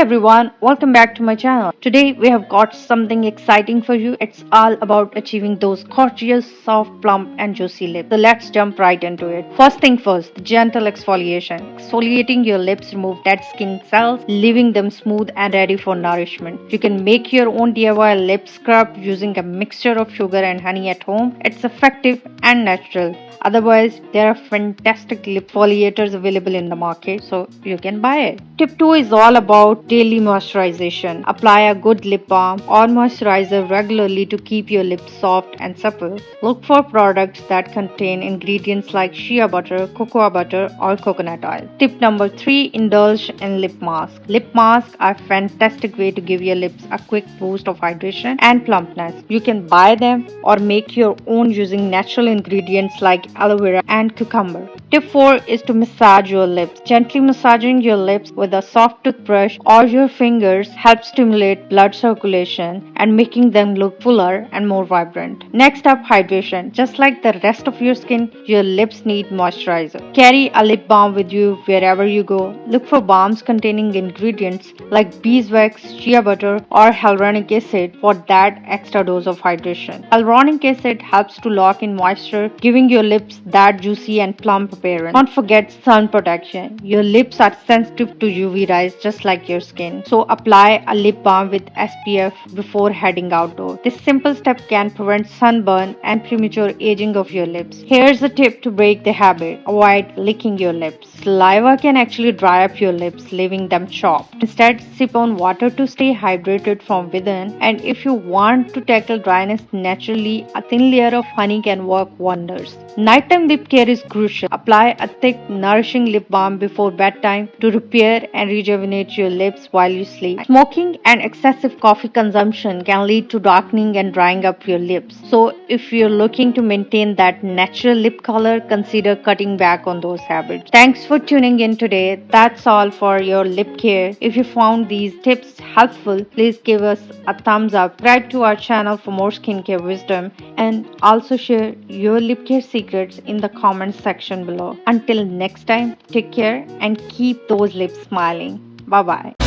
everyone, welcome back to my channel. Today we have got something exciting for you. It's all about achieving those gorgeous, soft, plump and juicy lips. So let's jump right into it. First thing first, gentle exfoliation. Exfoliating your lips remove dead skin cells, leaving them smooth and ready for nourishment. You can make your own DIY lip scrub using a mixture of sugar and honey at home. It's effective and natural. Otherwise, there are fantastic lip exfoliators available in the market, so you can buy it. Tip 2 is all about daily moisturization. Apply a good lip balm or moisturizer regularly to keep your lips soft and supple. Look for products that contain ingredients like shea butter, cocoa butter, or coconut oil. Tip number 3, indulge in lip mask. Lip masks are a fantastic way to give your lips a quick boost of hydration and plumpness. You can buy them or make your own using natural ingredients like aloe vera and cucumber. Tip 4 is to massage your lips. Gently massaging your lips with a soft toothbrush or your fingers helps stimulate blood circulation and making them look fuller and more vibrant. Next up, hydration. Just like the rest of your skin, your lips need moisturizer. Carry a lip balm with you wherever you go. Look for balms containing ingredients like beeswax, shea butter, or hyaluronic acid for that extra dose of hydration. Hyaluronic acid helps to lock in moisture, giving your lips that juicy and plump appearance. Don't forget sun protection. Your lips are sensitive to UV rays just like your skin, so apply a lip balm with SPF before heading outdoors. This simple step can prevent sunburn and premature aging of your lips. Here's a tip to break the habit. Avoid licking your lips. Saliva can actually dry up your lips, leaving them chapped. Instead, sip on water to stay hydrated from within. And if you want to tackle dryness naturally, a thin layer of honey can work wonders. Nighttime lip care is crucial. Apply a thick, nourishing lip balm before bedtime to repair and rejuvenate your lips while you sleep. Smoking and excessive coffee consumption can lead to darkening and drying up your lips. So, if you're looking to maintain that natural lip color, consider cutting back on those habits. Thanks for tuning in today. That's all for your lip care. If you found these tips helpful, please give us a thumbs up. Subscribe to our channel for more skincare wisdom and also share your lip care secrets in the comments section below. Until next time, take care and keep those lips smiling. Bye bye.